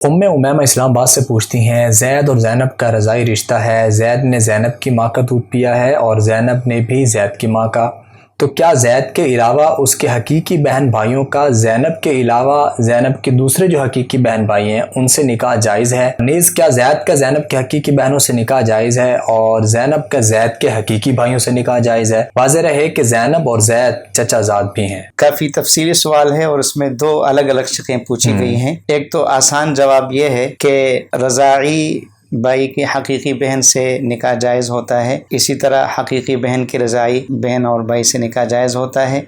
امیمہ اسلام آباد سے پوچھتی ہیں، زید اور زینب کا رضاعی رشتہ ہے، زید نے زینب کی ماں کا دودھ پیا ہے اور زینب نے بھی زید کی ماں کا، تو کیا زید کے علاوہ اس کے حقیقی بہن بھائیوں کا زینب کے علاوہ زینب کے دوسرے جو حقیقی بہن بھائی ہیں ان سے نکاح جائز ہے؟ نیز کیا زید کا زینب کے حقیقی بہنوں سے نکاح جائز ہے اور زینب کا زید کے حقیقی بھائیوں سے نکاح جائز ہے؟ واضح رہے کہ زینب اور زید چچا زاد بھی ہیں۔ کافی تفصیلی سوال ہے اور اس میں دو الگ الگ شقیں پوچھی گئی ہیں۔ ایک تو آسان جواب یہ ہے کہ رضاعی بھائی کی حقیقی بہن سے نکاح جائز ہوتا ہے، اسی طرح حقیقی بہن کی رضاعی بہن اور بھائی سے نکاح جائز ہوتا ہے،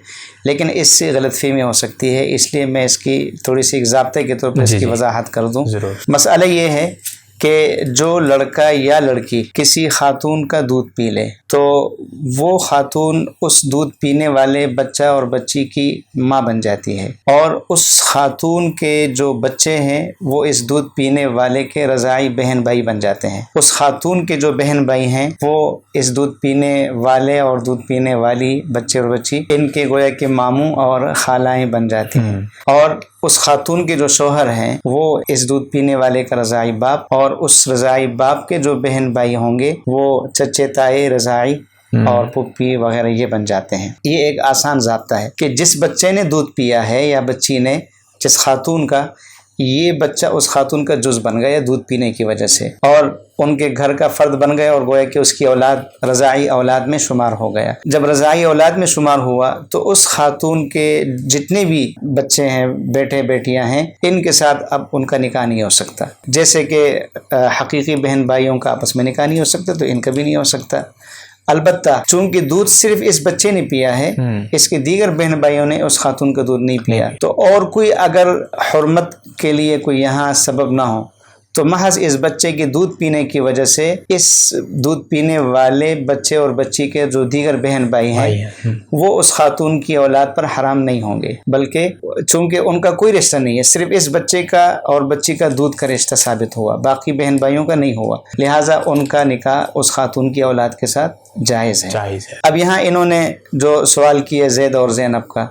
لیکن اس سے غلط فہمی ہو سکتی ہے، اس لیے میں اس کی تھوڑی سی ایک ضابطے کے طور پر اس کی وضاحت کر دوں۔ مسئلہ یہ ہے کہ جو لڑکا یا لڑکی کسی خاتون کا دودھ پی لے تو وہ خاتون اس دودھ پینے والے بچہ اور بچی کی ماں بن جاتی ہے، اور اس خاتون کے جو بچے ہیں وہ اس دودھ پینے والے کے رضاعی بہن بھائی بن جاتے ہیں۔ اس خاتون کے جو بہن بھائی ہیں وہ اس دودھ پینے والے اور دودھ پینے والی بچے اور بچی ان کے گویا کے ماموں اور خالائیں بن جاتی ہیں، اور اس خاتون کے جو شوہر ہیں وہ اس دودھ پینے والے کا رضاعی باپ، اور اس رضاعی باپ کے جو بہن بھائی ہوں گے وہ چچے تائے رضاعی اور پھپھی وغیرہ یہ بن جاتے ہیں۔ یہ ایک آسان ضابطہ ہے کہ جس بچے نے دودھ پیا ہے یا بچی نے جس خاتون کا، یہ بچہ اس خاتون کا جز بن گیا دودھ پینے کی وجہ سے، اور ان کے گھر کا فرد بن گیا، اور گویا کہ اس کی اولاد رضاعی اولاد میں شمار ہو گیا۔ جب رضاعی اولاد میں شمار ہوا تو اس خاتون کے جتنے بھی بچے ہیں، بیٹے بیٹیاں ہیں، ان کے ساتھ اب ان کا نکاح نہیں ہو سکتا۔ جیسے کہ حقیقی بہن بھائیوں کا آپس میں نکاح نہیں ہو سکتا تو ان کا بھی نہیں ہو سکتا۔ البتہ چونکہ دودھ صرف اس بچے نے پیا ہے، اس کے دیگر بہن بھائیوں نے اس خاتون کا دودھ نہیں پیا، تو اور کوئی اگر حرمت کے لیے کوئی یہاں سبب نہ ہو تو محض اس بچے کے دودھ پینے کی وجہ سے اس دودھ پینے والے بچے اور بچی کے جو دیگر بہن بھائی ہیں وہ اس خاتون کی اولاد پر حرام نہیں ہوں گے، بلکہ چونکہ ان کا کوئی رشتہ نہیں ہے، صرف اس بچے کا اور بچی کا دودھ کا رشتہ ثابت ہوا، باقی بہن بھائیوں کا نہیں ہوا، لہٰذا ان کا نکاح اس خاتون کی اولاد کے ساتھ جائز ہے۔ اب یہاں انہوں نے جو سوال کیا زید اور زینب کا،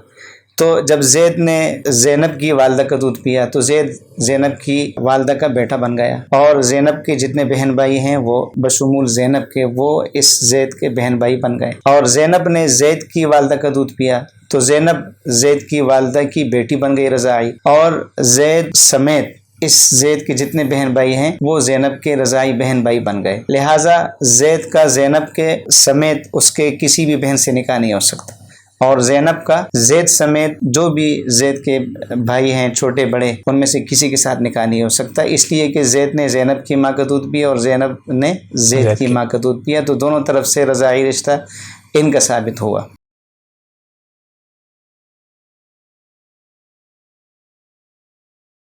تو جب زید نے زینب کی والدہ کا دودھ پیا تو زید زینب کی والدہ کا بیٹا بن گیا، اور زینب کے جتنے بہن بھائی ہیں وہ بشمول زینب کے وہ اس زید کے بہن بھائی بن گئے، اور زینب نے زید کی والدہ کا دودھ پیا تو زینب زید کی والدہ کی بیٹی بن گئی رضاعی، اور زید سمیت اس زید کے جتنے بہن بھائی ہیں وہ زینب کے رضاعی بہن بھائی بن گئے، لہٰذا زید کا زینب کے سمیت اس کے کسی بھی بہن سے نکاح نہیں ہو سکتا، اور زینب کا زید سمیت جو بھی زید کے بھائی ہیں چھوٹے بڑے ان میں سے کسی کے ساتھ نکاح نہیں ہو سکتا، اس لیے کہ زید نے زینب کی ماں کا دودھ پیا اور زینب نے زید کی ماں کا دودھ پیا، تو دونوں طرف سے رضاعی رشتہ ان کا ثابت ہوا۔